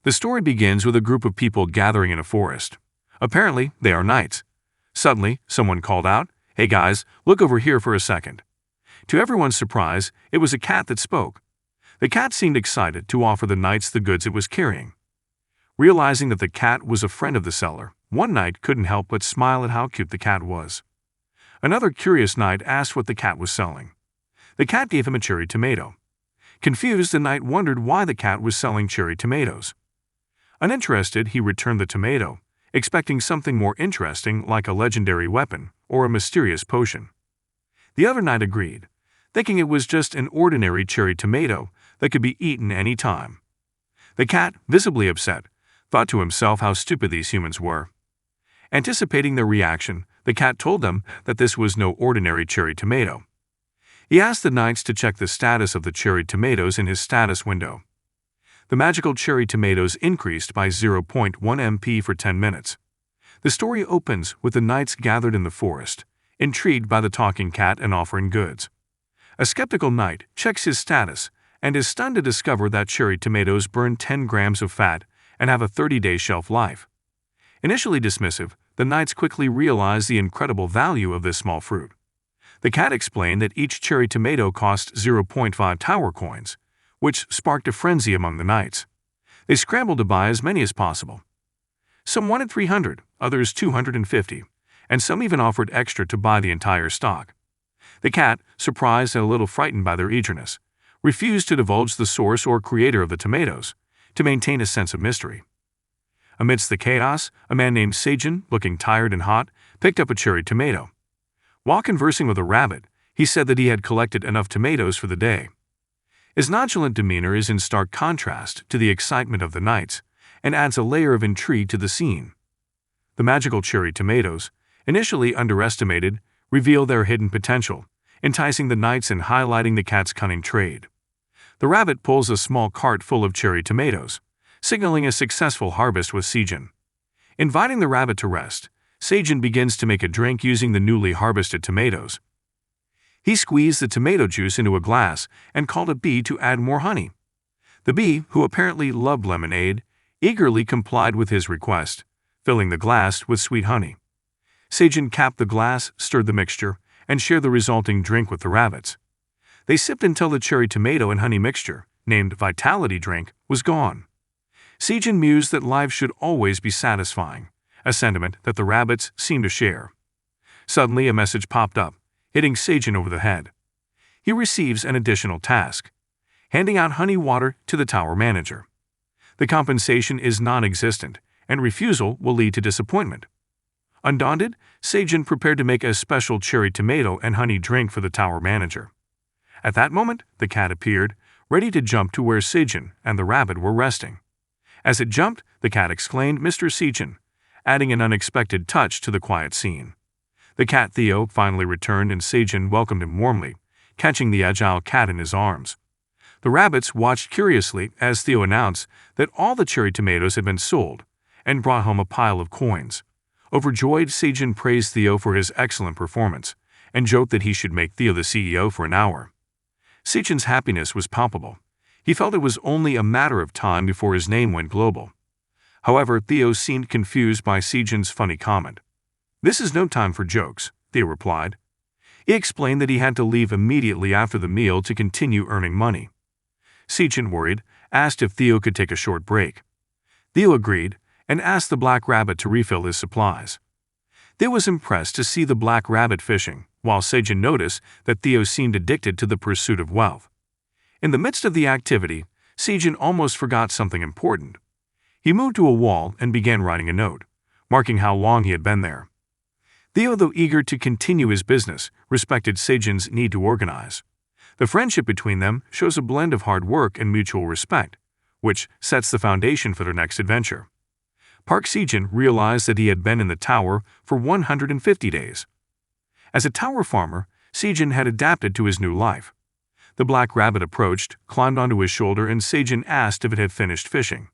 The story begins with a group of people gathering in a forest. Apparently, they are knights. Suddenly, someone called out, "Hey guys, look over here for a second." To everyone's surprise, it was a cat that spoke. The cat seemed excited to offer the knights the goods it was carrying. Realizing that the cat was a friend of the seller, one knight couldn't help but smile at how cute the cat was. Another curious knight asked what the cat was selling. The cat gave him a cherry tomato. Confused, the knight wondered why the cat was selling cherry tomatoes. Uninterested, he returned the tomato, expecting something more interesting like a legendary weapon or a mysterious potion. The other knight agreed, thinking it was just an ordinary cherry tomato that could be eaten any time. The cat, visibly upset, thought to himself how stupid these humans were. Anticipating their reaction, the cat told them that this was no ordinary cherry tomato. He asked the knights to check the status of the cherry tomatoes in his status window. The magical cherry tomatoes increased by 0.1 MP for 10 minutes. The story opens with the knights gathered in the forest, intrigued by the talking cat and offering goods. A skeptical knight checks his status and is stunned to discover that cherry tomatoes burn 10 grams of fat and have a 30-day shelf life. Initially dismissive, the knights quickly realize the incredible value of this small fruit. The cat explained that each cherry tomato cost 0.5 tower coins, which sparked a frenzy among the knights. They scrambled to buy as many as possible. Some wanted 300, others 250, and some even offered extra to buy the entire stock. The cat, surprised and a little frightened by their eagerness, refused to divulge the source or creator of the tomatoes, to maintain a sense of mystery. Amidst the chaos, a man named Seijin, looking tired and hot, picked up a cherry tomato. While conversing with a rabbit, he said that he had collected enough tomatoes for the day. His nonchalant demeanor is in stark contrast to the excitement of the knights and adds a layer of intrigue to the scene. The magical cherry tomatoes, initially underestimated, reveal their hidden potential, enticing the knights and highlighting the cat's cunning trade. The rabbit pulls a small cart full of cherry tomatoes, signaling a successful harvest with Seijin. Inviting the rabbit to rest, Seijin begins to make a drink using the newly harvested tomatoes. He squeezed the tomato juice into a glass and called a bee to add more honey. The bee, who apparently loved lemonade, eagerly complied with his request, filling the glass with sweet honey. Seijin capped the glass, stirred the mixture, and shared the resulting drink with the rabbits. They sipped until the cherry tomato and honey mixture, named Vitality Drink, was gone. Seijin mused that life should always be satisfying, a sentiment that the rabbits seemed to share. Suddenly, a message popped up, hitting Seijin over the head. He receives an additional task, handing out honey water to the tower manager. The compensation is non-existent, and refusal will lead to disappointment. Undaunted, Seijin prepared to make a special cherry tomato and honey drink for the tower manager. At that moment, the cat appeared, ready to jump to where Seijin and the rabbit were resting. As it jumped, the cat exclaimed, "Mr. Seijin," adding an unexpected touch to the quiet scene. The cat Theo finally returned and Seijin welcomed him warmly, catching the agile cat in his arms. The rabbits watched curiously as Theo announced that all the cherry tomatoes had been sold and brought home a pile of coins. Overjoyed, Seijin praised Theo for his excellent performance and joked that he should make Theo the CEO for an hour. Seijin's happiness was palpable. He felt it was only a matter of time before his name went global. However, Theo seemed confused by Seijin's funny comment. "This is no time for jokes," Theo replied. He explained that he had to leave immediately after the meal to continue earning money. Seijin, worried, asked if Theo could take a short break. Theo agreed and asked the black rabbit to refill his supplies. Theo was impressed to see the black rabbit fishing, while Seijin noticed that Theo seemed addicted to the pursuit of wealth. In the midst of the activity, Seijin almost forgot something important. He moved to a wall and began writing a note, marking how long he had been there. Theo, though eager to continue his business, respected Seijin's need to organize. The friendship between them shows a blend of hard work and mutual respect, which sets the foundation for their next adventure. Park Seijin realized that he had been in the tower for 150 days. As a tower farmer, Seijin had adapted to his new life. The black rabbit approached, climbed onto his shoulder, and Seijin asked if it had finished fishing.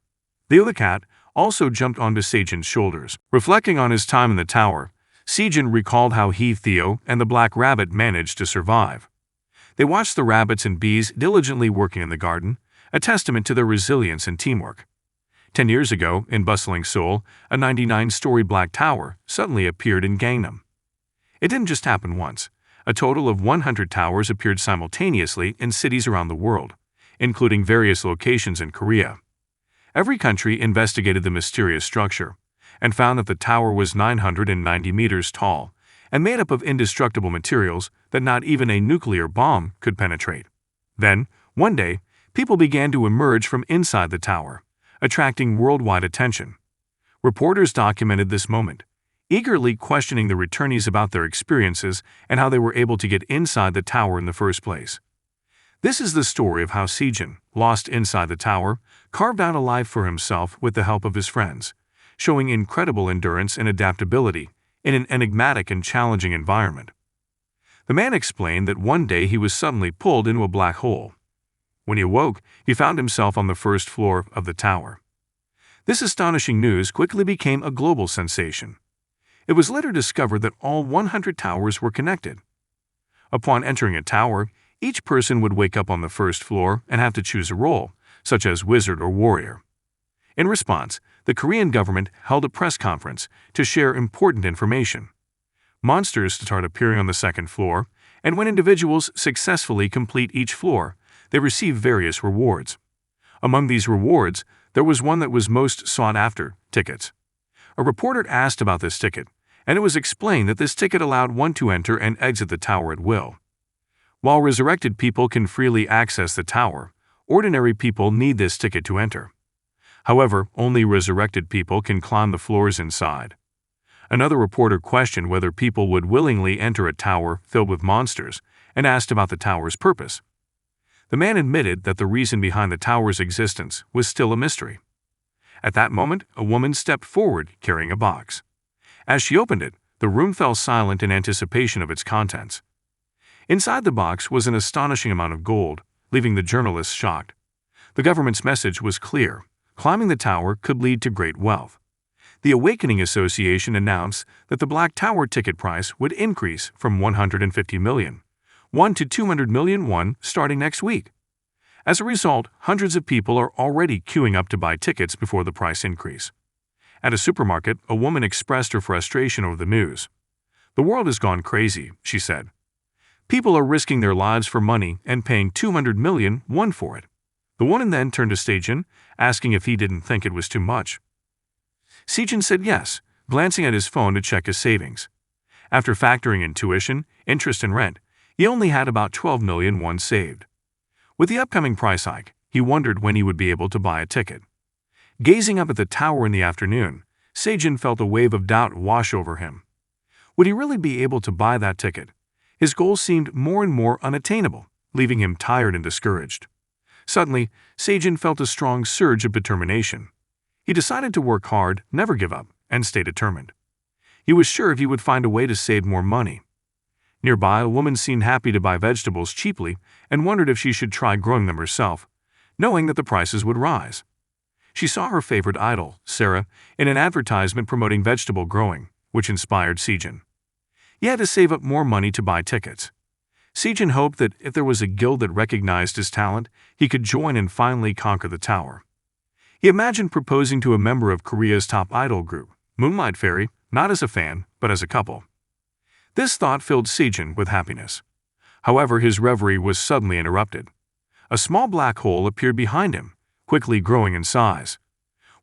Theo the cat also jumped onto Seijin's shoulders. Reflecting on his time in the tower, Seijin recalled how he, Theo, and the black rabbit managed to survive. They watched the rabbits and bees diligently working in the garden, a testament to their resilience and teamwork. 10 years ago, in bustling Seoul, a 99-story black tower suddenly appeared in Gangnam. It didn't just happen once. A total of 100 towers appeared simultaneously in cities around the world, including various locations in Korea. Every country investigated the mysterious structure and found that the tower was 990 meters tall and made up of indestructible materials that not even a nuclear bomb could penetrate. Then, one day, people began to emerge from inside the tower, attracting worldwide attention. Reporters documented this moment, eagerly questioning the returnees about their experiences and how they were able to get inside the tower in the first place. This is the story of how Sejin, lost inside the tower, carved out a life for himself with the help of his friends, showing incredible endurance and adaptability in an enigmatic and challenging environment. The man explained that one day he was suddenly pulled into a black hole. When he awoke, he found himself on the first floor of the tower. This astonishing news quickly became a global sensation. It was later discovered that all 100 towers were connected. Upon entering a tower, each person would wake up on the first floor and have to choose a role, such as wizard or warrior. In response, the Korean government held a press conference to share important information. Monsters start appearing on the second floor, and when individuals successfully complete each floor, they receive various rewards. Among these rewards, there was one that was most sought after: tickets. A reporter asked about this ticket, and it was explained that this ticket allowed one to enter and exit the tower at will. While resurrected people can freely access the tower, ordinary people need this ticket to enter. However, only resurrected people can climb the floors inside. Another reporter questioned whether people would willingly enter a tower filled with monsters and asked about the tower's purpose. The man admitted that the reason behind the tower's existence was still a mystery. At that moment, a woman stepped forward carrying a box. As she opened it, the room fell silent in anticipation of its contents. Inside the box was an astonishing amount of gold, leaving the journalists shocked. The government's message was clear: climbing the tower could lead to great wealth. The Awakening Association announced that the Black Tower ticket price would increase from 150 million won to 200 million won starting next week. As a result, hundreds of people are already queuing up to buy tickets before the price increase. At a supermarket, a woman expressed her frustration over the news. "The world has gone crazy," she said. "People are risking their lives for money and paying 200 million won for it." The woman then turned to Sejin, asking if he didn't think it was too much. Sejin said yes, glancing at his phone to check his savings. After factoring in tuition, interest and rent, he only had about 12 million won saved. With the upcoming price hike, he wondered when he would be able to buy a ticket. Gazing up at the tower in the afternoon, Sejin felt a wave of doubt wash over him. Would he really be able to buy that ticket? His goal seemed more and more unattainable, leaving him tired and discouraged. Suddenly, Sejin felt a strong surge of determination. He decided to work hard, never give up, and stay determined. He was sure he would find a way to save more money. Nearby, a woman seemed happy to buy vegetables cheaply and wondered if she should try growing them herself, knowing that the prices would rise. She saw her favorite idol, Sarah, in an advertisement promoting vegetable growing, which inspired Sejin. He had to save up more money to buy tickets. Sejin hoped that if there was a guild that recognized his talent, he could join and finally conquer the tower. He imagined proposing to a member of Korea's top idol group, Moonlight Fairy, not as a fan, but as a couple. This thought filled Sejin with happiness. However, his reverie was suddenly interrupted. A small black hole appeared behind him, quickly growing in size.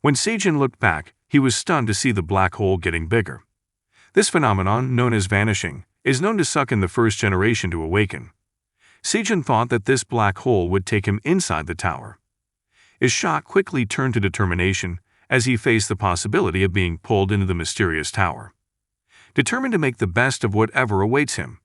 When Sejin looked back, he was stunned to see the black hole getting bigger. This phenomenon, known as vanishing, is known to suck in the first generation to awaken. Sejin thought that this black hole would take him inside the tower. His shock quickly turned to determination as he faced the possibility of being pulled into the mysterious tower. Determined to make the best of whatever awaits him.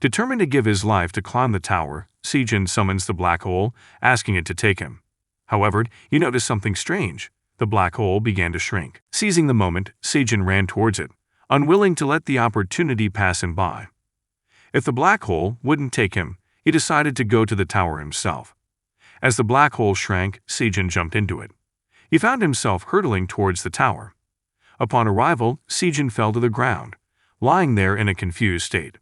Determined to give his life to climb the tower, Sejin summons the black hole, asking it to take him. However, he noticed something strange. The black hole began to shrink. Seizing the moment, Sejin ran towards it, unwilling to let the opportunity pass him by. If the black hole wouldn't take him, he decided to go to the tower himself. As the black hole shrank, Sejin jumped into it. He found himself hurtling towards the tower. Upon arrival, Sejin fell to the ground, lying there in a confused state.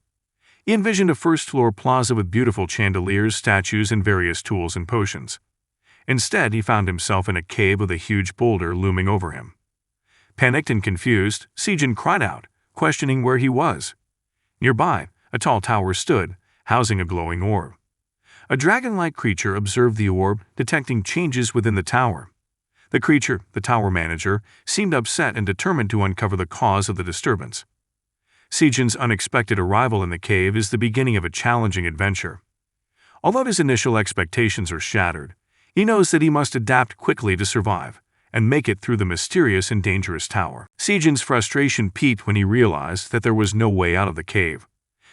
He envisioned a first-floor plaza with beautiful chandeliers, statues, and various tools and potions. Instead, he found himself in a cave with a huge boulder looming over him. Panicked and confused, Sejin cried out, questioning where he was. Nearby, a tall tower stood, housing a glowing orb. A dragon-like creature observed the orb, detecting changes within the tower. The creature, the tower manager, seemed upset and determined to uncover the cause of the disturbance. Sejin's unexpected arrival in the cave is the beginning of a challenging adventure. Although his initial expectations are shattered, he knows that he must adapt quickly to survive and make it through the mysterious and dangerous tower. Sejin's frustration peaked when he realized that there was no way out of the cave.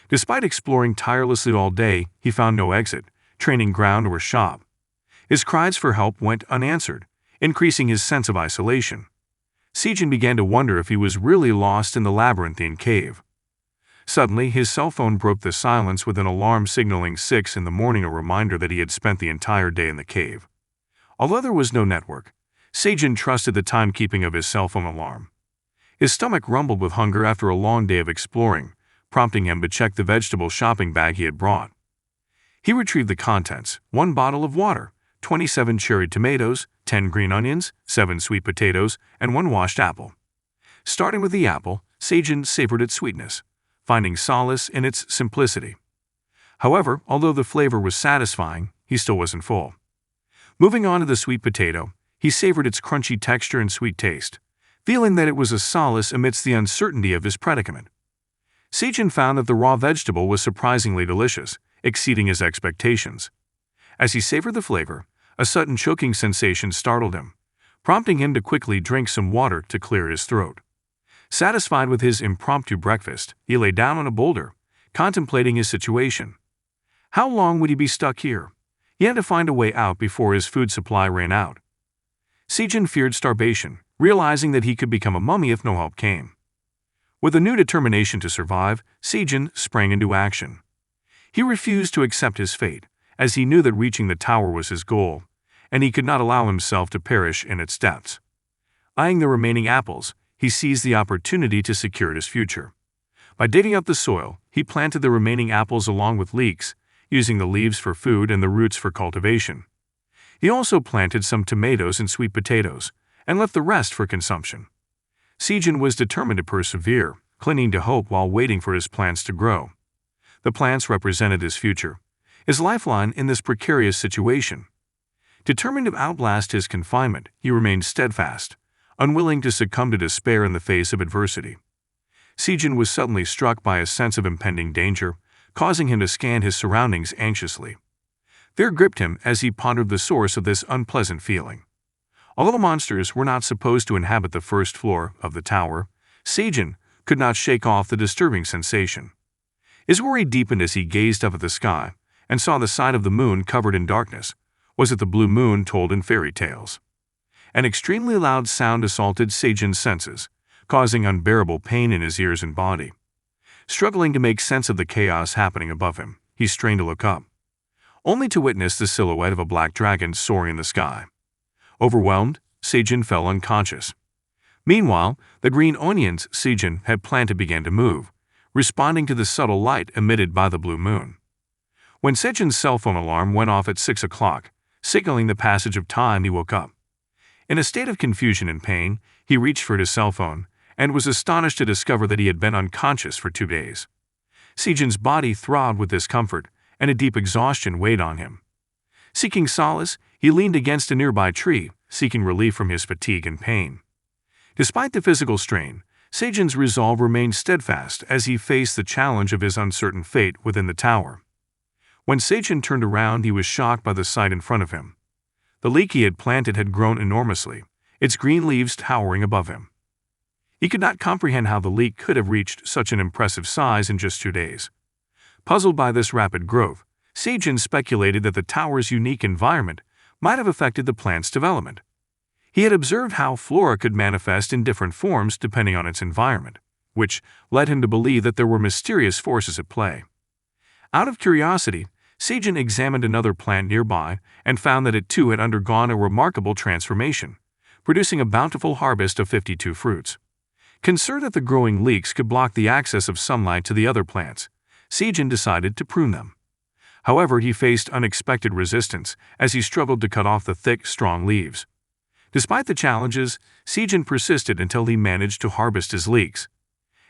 Despite exploring tirelessly all day, he found no exit, training ground, or shop. His cries for help went unanswered, increasing his sense of isolation. Sejin began to wonder if he was really lost in the labyrinthine cave. Suddenly, his cell phone broke the silence with an alarm signaling 6 in the morning, a reminder that he had spent the entire day in the cave. Although there was no network, Sejin trusted the timekeeping of his cell phone alarm. His stomach rumbled with hunger after a long day of exploring, prompting him to check the vegetable shopping bag he had brought. He retrieved the contents: 1 bottle of water, 27 cherry tomatoes, 10 green onions, 7 sweet potatoes, and 1 washed apple. Starting with the apple, Sejin savored its sweetness, finding solace in its simplicity. However, although the flavor was satisfying, he still wasn't full. Moving on to the sweet potato, he savored its crunchy texture and sweet taste, feeling that it was a solace amidst the uncertainty of his predicament. Sejin found that the raw vegetable was surprisingly delicious, exceeding his expectations. As he savored the flavor, a sudden choking sensation startled him, prompting him to quickly drink some water to clear his throat. Satisfied with his impromptu breakfast, he lay down on a boulder, contemplating his situation. How long would he be stuck here? He had to find a way out before his food supply ran out. Sejin feared starvation, realizing that he could become a mummy if no help came. With a new determination to survive, Sejin sprang into action. He refused to accept his fate, as he knew that reaching the tower was his goal, and he could not allow himself to perish in its depths. Eyeing the remaining apples, he seized the opportunity to secure his future. By digging up the soil, he planted the remaining apples along with leeks, using the leaves for food and the roots for cultivation. He also planted some tomatoes and sweet potatoes, and left the rest for consumption. Sejin was determined to persevere, clinging to hope while waiting for his plants to grow. The plants represented his future, his lifeline in this precarious situation. Determined to outlast his confinement, he remained steadfast, unwilling to succumb to despair in the face of adversity. Sejin was suddenly struck by a sense of impending danger, causing him to scan his surroundings anxiously. Fear gripped him as he pondered the source of this unpleasant feeling. Although the monsters were not supposed to inhabit the first floor of the tower, Sejin could not shake off the disturbing sensation. His worry deepened as he gazed up at the sky and saw the side of the moon covered in darkness. Was it the blue moon told in fairy tales? An extremely loud sound assaulted Sejin's senses, causing unbearable pain in his ears and body. Struggling to make sense of the chaos happening above him, he strained to look up, only to witness the silhouette of a black dragon soaring in the sky. Overwhelmed, Sejin fell unconscious. Meanwhile, the green onions Sejin had planted began to move, responding to the subtle light emitted by the blue moon. When Sejin's cell phone alarm went off at 6 o'clock, signaling the passage of time, he woke up. In a state of confusion and pain, he reached for his cell phone and was astonished to discover that he had been unconscious for 2 days. Sejin's body throbbed with discomfort, and a deep exhaustion weighed on him. Seeking solace, he leaned against a nearby tree, seeking relief from his fatigue and pain. Despite the physical strain, Sejin's resolve remained steadfast as he faced the challenge of his uncertain fate within the tower. When Sejin turned around, he was shocked by the sight in front of him. The leek he had planted had grown enormously, its green leaves towering above him. He could not comprehend how the leek could have reached such an impressive size in just 2 days. Puzzled by this rapid growth, Sejin speculated that the tower's unique environment might have affected the plant's development. He had observed how flora could manifest in different forms depending on its environment, which led him to believe that there were mysterious forces at play. Out of curiosity, Sejin examined another plant nearby and found that it too had undergone a remarkable transformation, producing a bountiful harvest of 52 fruits. Concerned that the growing leeks could block the access of sunlight to the other plants, Sejin decided to prune them. However, he faced unexpected resistance as he struggled to cut off the thick, strong leaves. Despite the challenges, Sejin persisted until he managed to harvest his leeks.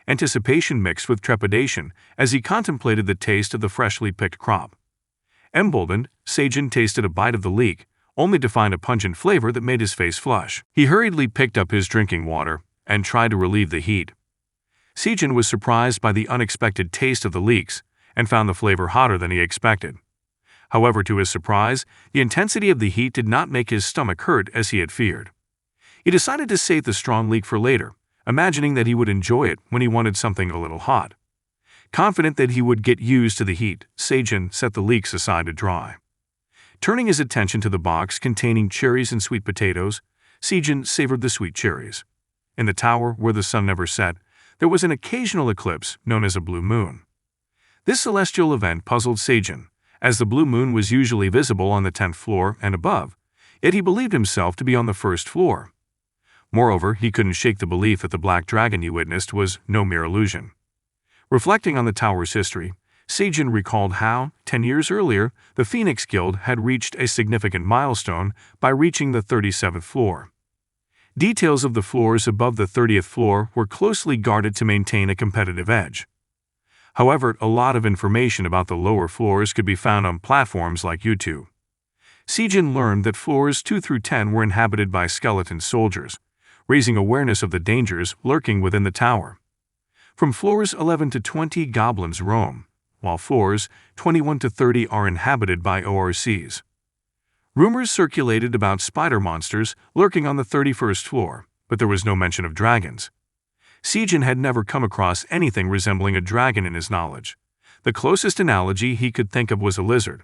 Anticipation mixed with trepidation as he contemplated the taste of the freshly picked crop. Emboldened, Sejin tasted a bite of the leek, only to find a pungent flavor that made his face flush. He hurriedly picked up his drinking water and tried to relieve the heat. Sejin was surprised by the unexpected taste of the leeks and found the flavor hotter than he expected. However, to his surprise, the intensity of the heat did not make his stomach hurt as he had feared. He decided to save the strong leek for later, imagining that he would enjoy it when he wanted something a little hot. Confident that he would get used to the heat, Sejin set the leeks aside to dry. Turning his attention to the box containing cherries and sweet potatoes, Sejin savored the sweet cherries. In the tower, where the sun never set, there was an occasional eclipse known as a blue moon. This celestial event puzzled Sejin, as the blue moon was usually visible on the 10th floor and above, yet he believed himself to be on the 1st floor. Moreover, he couldn't shake the belief that the black dragon he witnessed was no mere illusion. Reflecting on the tower's history, Sejin recalled how, 10 years earlier, the Phoenix Guild had reached a significant milestone by reaching the 37th floor. Details of the floors above the 30th floor were closely guarded to maintain a competitive edge. However, a lot of information about the lower floors could be found on platforms like YouTube. Sejin learned that floors 2 through 10 were inhabited by skeleton soldiers, raising awareness of the dangers lurking within the tower. From floors 11 to 20, goblins roam, while floors 21 to 30 are inhabited by ORCs. Rumors circulated about spider monsters lurking on the 31st floor, but there was no mention of dragons. Sejin had never come across anything resembling a dragon in his knowledge. The closest analogy he could think of was a lizard.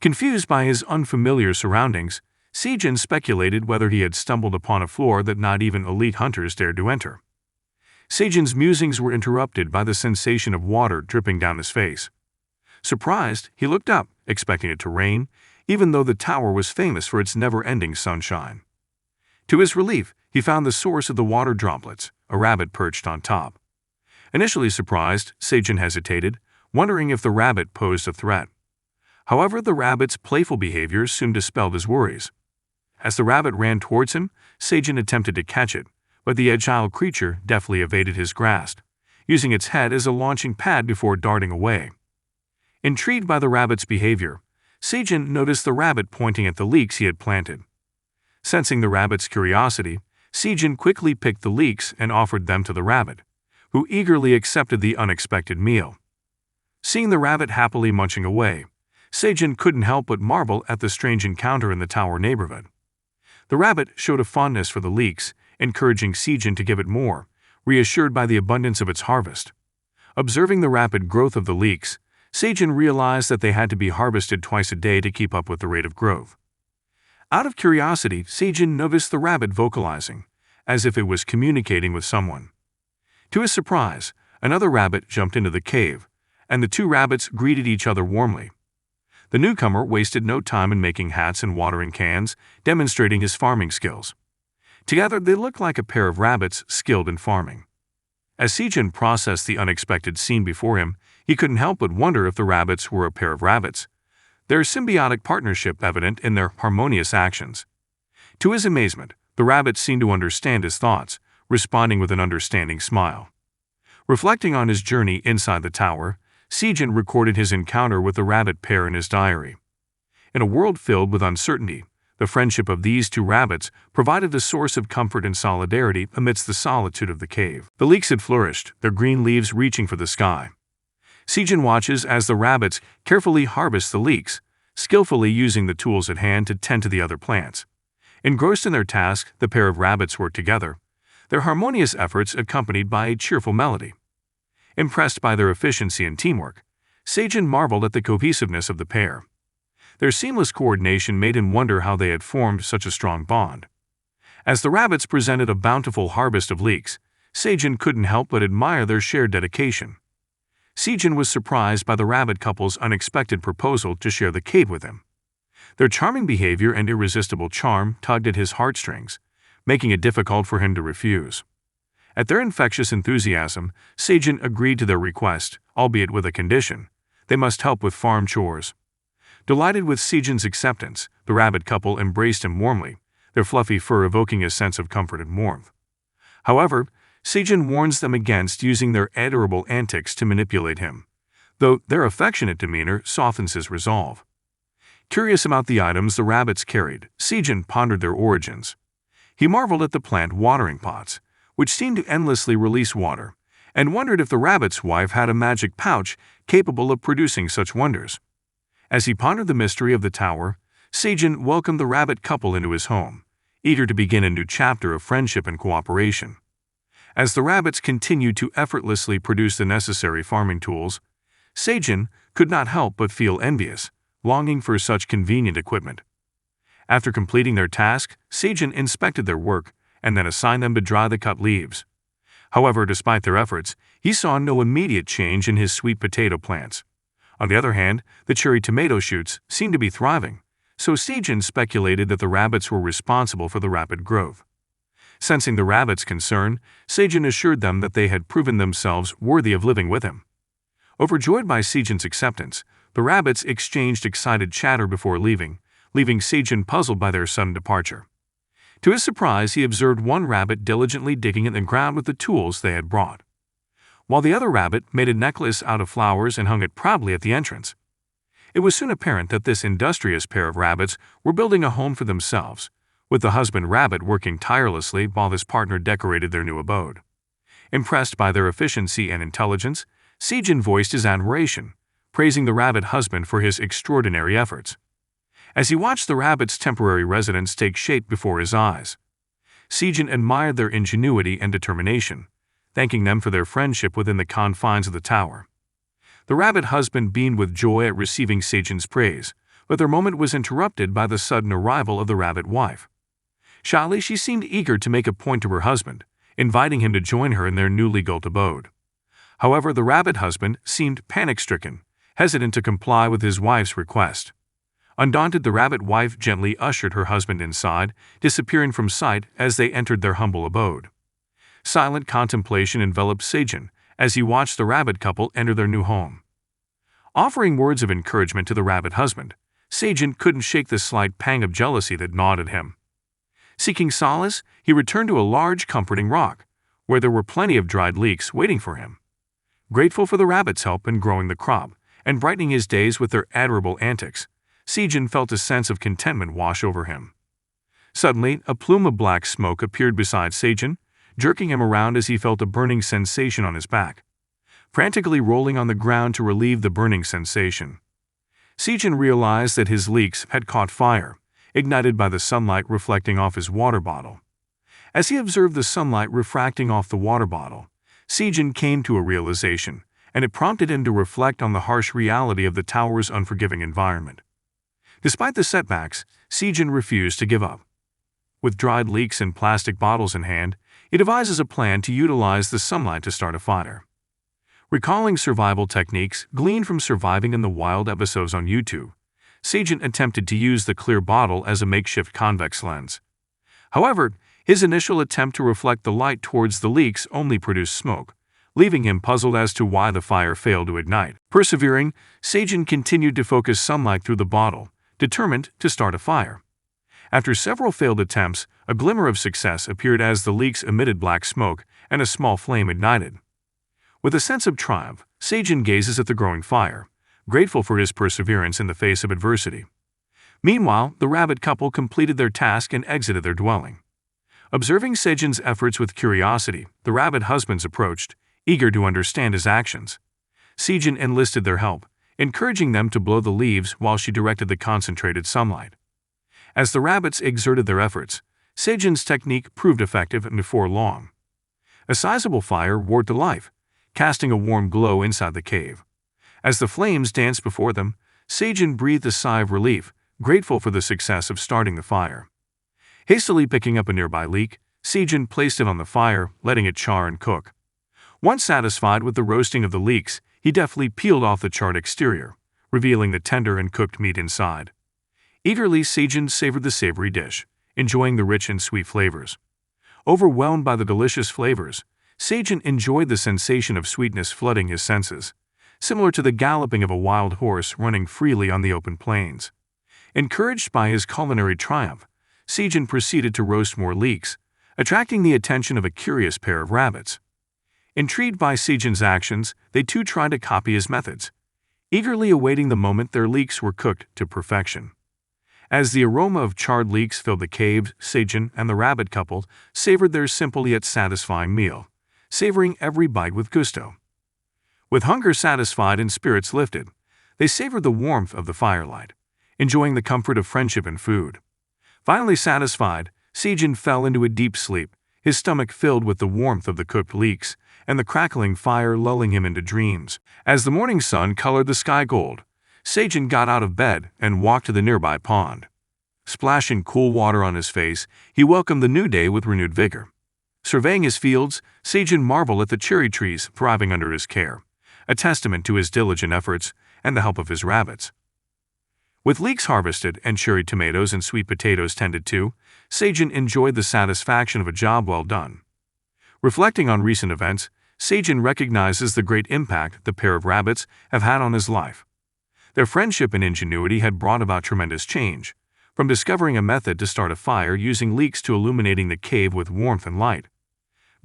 Confused by his unfamiliar surroundings, Sejin speculated whether he had stumbled upon a floor that not even elite hunters dared to enter. Sejin's musings were interrupted by the sensation of water dripping down his face. Surprised, he looked up, expecting it to rain, even though the tower was famous for its never-ending sunshine. To his relief, he found the source of the water droplets, a rabbit perched on top. Initially surprised, Sejin hesitated, wondering if the rabbit posed a threat. However, the rabbit's playful behavior soon dispelled his worries. As the rabbit ran towards him, Sejin attempted to catch it, but the agile creature deftly evaded his grasp, using its head as a launching pad before darting away. Intrigued by the rabbit's behavior, Sejin noticed the rabbit pointing at the leeks he had planted. Sensing the rabbit's curiosity, Sejin quickly picked the leeks and offered them to the rabbit, who eagerly accepted the unexpected meal. Seeing the rabbit happily munching away, Sejin couldn't help but marvel at the strange encounter in the tower neighborhood. The rabbit showed a fondness for the leeks, encouraging Sejin to give it more, reassured by the abundance of its harvest. Observing the rapid growth of the leeks, Sejin realized that they had to be harvested twice a day to keep up with the rate of growth. Out of curiosity, Sejin noticed the rabbit vocalizing, as if it was communicating with someone. To his surprise, another rabbit jumped into the cave, and the two rabbits greeted each other warmly. The newcomer wasted no time in making hats and watering cans, demonstrating his farming skills. Together, they looked like a pair of rabbits skilled in farming. As Sejin processed the unexpected scene before him, he couldn't help but wonder if the rabbits were a pair of rabbits, their symbiotic partnership evident in their harmonious actions. To his amazement, the rabbit seemed to understand his thoughts, responding with an understanding smile. Reflecting on his journey inside the tower, Sejin recorded his encounter with the rabbit pair in his diary. In a world filled with uncertainty, the friendship of these two rabbits provided a source of comfort and solidarity amidst the solitude of the cave. The leeks had flourished, their green leaves reaching for the sky. Sejin watches as the rabbits carefully harvest the leeks, skillfully using the tools at hand to tend to the other plants. Engrossed in their task, the pair of rabbits worked together, their harmonious efforts accompanied by a cheerful melody. Impressed by their efficiency and teamwork, Sejin marveled at the cohesiveness of the pair. Their seamless coordination made him wonder how they had formed such a strong bond. As the rabbits presented a bountiful harvest of leeks, Sejin couldn't help but admire their shared dedication. Sejin was surprised by the rabbit couple's unexpected proposal to share the cave with him. Their charming behavior and irresistible charm tugged at his heartstrings, making it difficult for him to refuse. At their infectious enthusiasm, Sejin agreed to their request, albeit with a condition: they must help with farm chores. Delighted with Sejin's acceptance, the rabbit couple embraced him warmly, their fluffy fur evoking a sense of comfort and warmth. However, Sejin warns them against using their adorable antics to manipulate him, though their affectionate demeanor softens his resolve. Curious about the items the rabbits carried, Sejin pondered their origins. He marveled at the plant watering pots, which seemed to endlessly release water, and wondered if the rabbit's wife had a magic pouch capable of producing such wonders. As he pondered the mystery of the tower, Sejin welcomed the rabbit couple into his home, eager to begin a new chapter of friendship and cooperation. As the rabbits continued to effortlessly produce the necessary farming tools, Sejin could not help but feel envious, longing for such convenient equipment. After completing their task, Sejin inspected their work and then assigned them to dry the cut leaves. However, despite their efforts, he saw no immediate change in his sweet potato plants. On the other hand, the cherry tomato shoots seemed to be thriving, so Sejin speculated that the rabbits were responsible for the rapid growth. Sensing the rabbits' concern, Sejin assured them that they had proven themselves worthy of living with him. Overjoyed by Sejin's acceptance, the rabbits exchanged excited chatter before leaving Sejin puzzled by their sudden departure. To his surprise, he observed one rabbit diligently digging in the ground with the tools they had brought, while the other rabbit made a necklace out of flowers and hung it proudly at the entrance. It was soon apparent that this industrious pair of rabbits were building a home for themselves, with the husband rabbit working tirelessly while his partner decorated their new abode. Impressed by their efficiency and intelligence, Sejin voiced his admiration, praising the rabbit husband for his extraordinary efforts. As he watched the rabbit's temporary residence take shape before his eyes, Sejin admired their ingenuity and determination, thanking them for their friendship within the confines of the tower. The rabbit husband beamed with joy at receiving Sejin's praise, but their moment was interrupted by the sudden arrival of the rabbit wife. Shyly, she seemed eager to make a point to her husband, inviting him to join her in their newly built abode. However, the rabbit husband seemed panic-stricken, hesitant to comply with his wife's request. Undaunted, the rabbit wife gently ushered her husband inside, disappearing from sight as they entered their humble abode. Silent contemplation enveloped Sejin as he watched the rabbit couple enter their new home. Offering words of encouragement to the rabbit husband, Sejin couldn't shake the slight pang of jealousy that gnawed at him. Seeking solace, he returned to a large, comforting rock, where there were plenty of dried leeks waiting for him. Grateful for the rabbit's help in growing the crop and brightening his days with their admirable antics, Sejin felt a sense of contentment wash over him. Suddenly, a plume of black smoke appeared beside Sejin, jerking him around as he felt a burning sensation on his back. Frantically rolling on the ground to relieve the burning sensation, Sejin realized that his leeks had caught fire, ignited by the sunlight reflecting off his water bottle. As he observed the sunlight refracting off the water bottle, Sejin came to a realization, and it prompted him to reflect on the harsh reality of the tower's unforgiving environment. Despite the setbacks, Sejin refused to give up. With dried leeks and plastic bottles in hand, he devises a plan to utilize the sunlight to start a fire. Recalling survival techniques gleaned from Surviving in the Wild episodes on YouTube, Sejin attempted to use the clear bottle as a makeshift convex lens. However, his initial attempt to reflect the light towards the leeks only produced smoke, leaving him puzzled as to why the fire failed to ignite. Persevering, Sejin continued to focus sunlight through the bottle, determined to start a fire. After several failed attempts, a glimmer of success appeared as the leeks emitted black smoke and a small flame ignited. With a sense of triumph, Sejin gazes at the growing fire, grateful for his perseverance in the face of adversity. Meanwhile, the rabbit couple completed their task and exited their dwelling. Observing Sejin's efforts with curiosity, the rabbit husbands approached, eager to understand his actions. Sejin enlisted their help, encouraging them to blow the leaves while she directed the concentrated sunlight. As the rabbits exerted their efforts, Sejin's technique proved effective, and before long, a sizable fire roared to life, casting a warm glow inside the cave. As the flames danced before them, Sejin breathed a sigh of relief, grateful for the success of starting the fire. Hastily picking up a nearby leek, Sejin placed it on the fire, letting it char and cook. Once satisfied with the roasting of the leeks, he deftly peeled off the charred exterior, revealing the tender and cooked meat inside. Eagerly, Sejin savored the savory dish, enjoying the rich and sweet flavors. Overwhelmed by the delicious flavors, Sejin enjoyed the sensation of sweetness flooding his senses, similar to the galloping of a wild horse running freely on the open plains. Encouraged by his culinary triumph, Sejin proceeded to roast more leeks, attracting the attention of a curious pair of rabbits. Intrigued by Sejin's actions, they too tried to copy his methods, eagerly awaiting the moment their leeks were cooked to perfection. As the aroma of charred leeks filled the cave, Sejin and the rabbit couple savored their simple yet satisfying meal, savoring every bite with gusto. With hunger satisfied and spirits lifted, they savored the warmth of the firelight, enjoying the comfort of friendship and food. Finally satisfied, Sejin fell into a deep sleep, his stomach filled with the warmth of the cooked leeks, and the crackling fire lulling him into dreams. As the morning sun colored the sky gold, Sejin got out of bed and walked to the nearby pond. Splashing cool water on his face, he welcomed the new day with renewed vigor. Surveying his fields, Sejin marveled at the cherry trees thriving under his care, a testament to his diligent efforts and the help of his rabbits. With leeks harvested and cherry tomatoes and sweet potatoes tended to, Sejin enjoyed the satisfaction of a job well done. Reflecting on recent events, Sejin recognizes the great impact the pair of rabbits have had on his life. Their friendship and ingenuity had brought about tremendous change, from discovering a method to start a fire using leeks to illuminating the cave with warmth and light.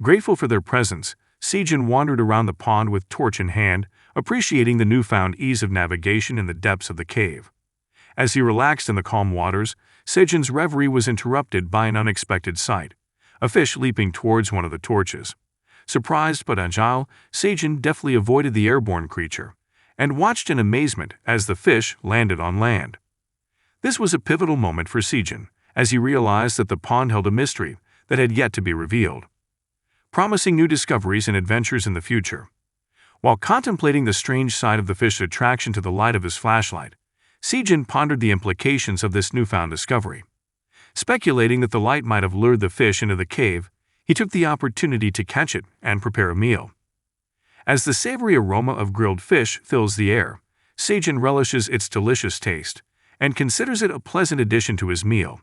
Grateful for their presence, Sejin wandered around the pond with torch in hand, appreciating the newfound ease of navigation in the depths of the cave. As he relaxed in the calm waters, Sejin's reverie was interrupted by an unexpected sight, a fish leaping towards one of the torches. Surprised but agile, Sejin deftly avoided the airborne creature and watched in amazement as the fish landed on land. This was a pivotal moment for Sejin, as he realized that the pond held a mystery that had yet to be revealed, promising new discoveries and adventures in the future. While contemplating the strange side of the fish's attraction to the light of his flashlight, Sejin pondered the implications of this newfound discovery. Speculating that the light might have lured the fish into the cave, he took the opportunity to catch it and prepare a meal. As the savory aroma of grilled fish fills the air, Sejin relishes its delicious taste and considers it a pleasant addition to his meal.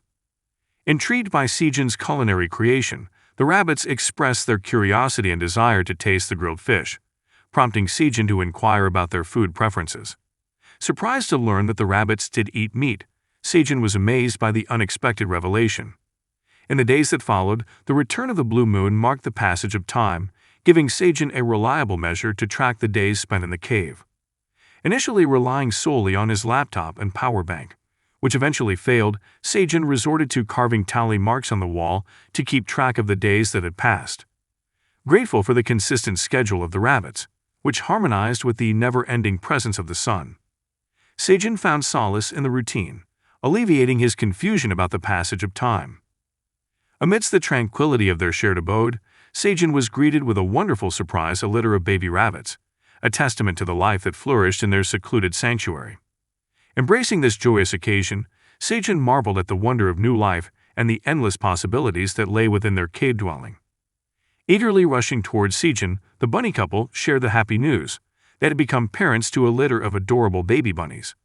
Intrigued by Sejin's culinary creation, the rabbits express their curiosity and desire to taste the grilled fish, prompting Sejin to inquire about their food preferences. Surprised to learn that the rabbits did eat meat, Sejin was amazed by the unexpected revelation. In the days that followed, the return of the blue moon marked the passage of time, giving Sejin a reliable measure to track the days spent in the cave. Initially relying solely on his laptop and power bank, which eventually failed, Sejin resorted to carving tally marks on the wall to keep track of the days that had passed. Grateful for the consistent schedule of the rabbits, which harmonized with the never-ending presence of the sun, Sejin found solace in the routine, alleviating his confusion about the passage of time. Amidst the tranquility of their shared abode, Sejin was greeted with a wonderful surprise: a litter of baby rabbits, a testament to the life that flourished in their secluded sanctuary. Embracing this joyous occasion, Sejin marveled at the wonder of new life and the endless possibilities that lay within their cave dwelling. Eagerly rushing towards Sejin, the bunny couple shared the happy news: they had become parents to a litter of adorable baby bunnies.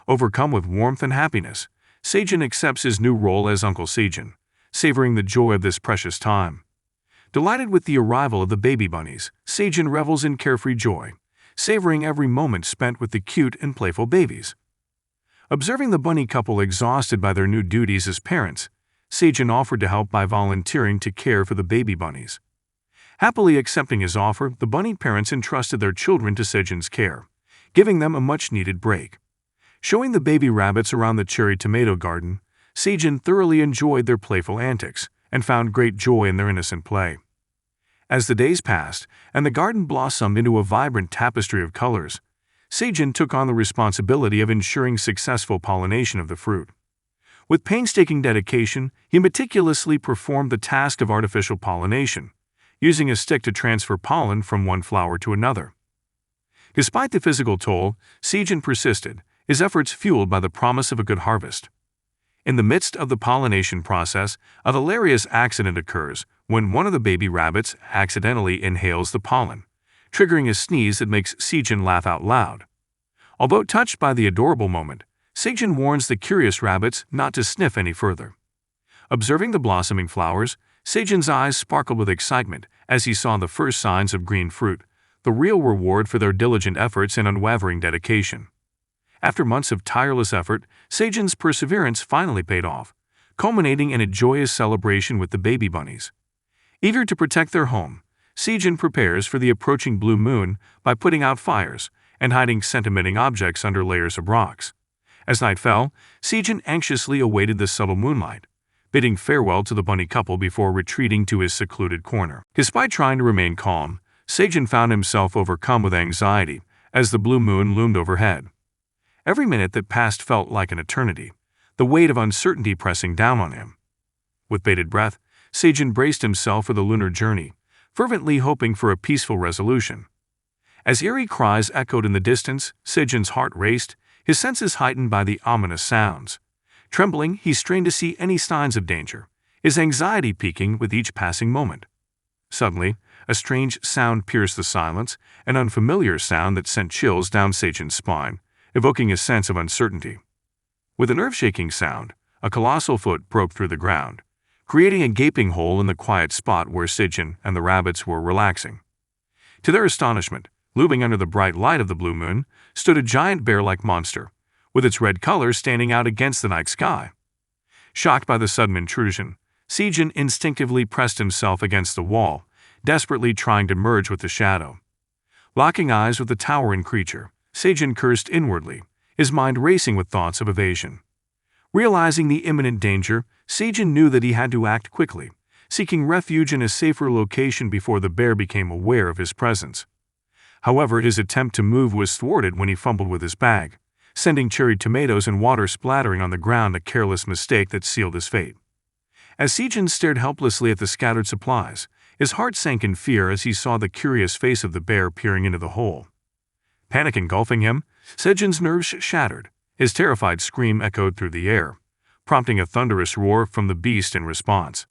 Overcome with warmth and happiness, Sejin accepts his new role as Uncle Sejin, savoring the joy of this precious time. Delighted with the arrival of the baby bunnies, Sejin revels in carefree joy, savoring every moment spent with the cute and playful babies. Observing the bunny couple exhausted by their new duties as parents, Sejin offered to help by volunteering to care for the baby bunnies. Happily accepting his offer, the bunny parents entrusted their children to Sejin's care, giving them a much-needed break. Showing the baby rabbits around the cherry tomato garden, Sejin thoroughly enjoyed their playful antics and found great joy in their innocent play. As the days passed and the garden blossomed into a vibrant tapestry of colors, Sejin took on the responsibility of ensuring successful pollination of the fruit. With painstaking dedication, he meticulously performed the task of artificial pollination, using a stick to transfer pollen from one flower to another. Despite the physical toll, Sejin persisted, his efforts fueled by the promise of a good harvest. In the midst of the pollination process, a hilarious accident occurs when one of the baby rabbits accidentally inhales the pollen, triggering a sneeze that makes Sejin laugh out loud. Although touched by the adorable moment, Sejin warns the curious rabbits not to sniff any further. Observing the blossoming flowers, Sejin's eyes sparkled with excitement as he saw the first signs of green fruit, the real reward for their diligent efforts and unwavering dedication. After months of tireless effort, Seijin's perseverance finally paid off, culminating in a joyous celebration with the baby bunnies. Eager to protect their home, Seijin prepares for the approaching blue moon by putting out fires and hiding scent-emitting objects under layers of rocks. As night fell, Seijin anxiously awaited the subtle moonlight, bidding farewell to the bunny couple before retreating to his secluded corner. Despite trying to remain calm, Seijin found himself overcome with anxiety as the blue moon loomed overhead. Every minute that passed felt like an eternity, the weight of uncertainty pressing down on him. With bated breath, Seijin braced himself for the lunar journey, fervently hoping for a peaceful resolution. As eerie cries echoed in the distance, Seijin's heart raced, his senses heightened by the ominous sounds. Trembling, he strained to see any signs of danger, his anxiety peaking with each passing moment. Suddenly, a strange sound pierced the silence, an unfamiliar sound that sent chills down Seijin's spine, evoking a sense of uncertainty. With an earth-shaking sound, a colossal foot broke through the ground, creating a gaping hole in the quiet spot where Seijin and the rabbits were relaxing. To their astonishment, looming under the bright light of the blue moon, stood a giant bear-like monster, with its red color standing out against the night sky. Shocked by the sudden intrusion, Seijin instinctively pressed himself against the wall, desperately trying to merge with the shadow. Locking eyes with the towering creature, Seijin cursed inwardly, his mind racing with thoughts of evasion. Realizing the imminent danger, Seijin knew that he had to act quickly, seeking refuge in a safer location before the bear became aware of his presence. However, his attempt to move was thwarted when he fumbled with his bag, sending cherry tomatoes and water splattering on the ground, a careless mistake that sealed his fate. As Seijin stared helplessly at the scattered supplies, his heart sank in fear as he saw the curious face of the bear peering into the hole. Panic engulfing him, Seijin's nerves shattered. His terrified scream echoed through the air, prompting a thunderous roar from the beast in response.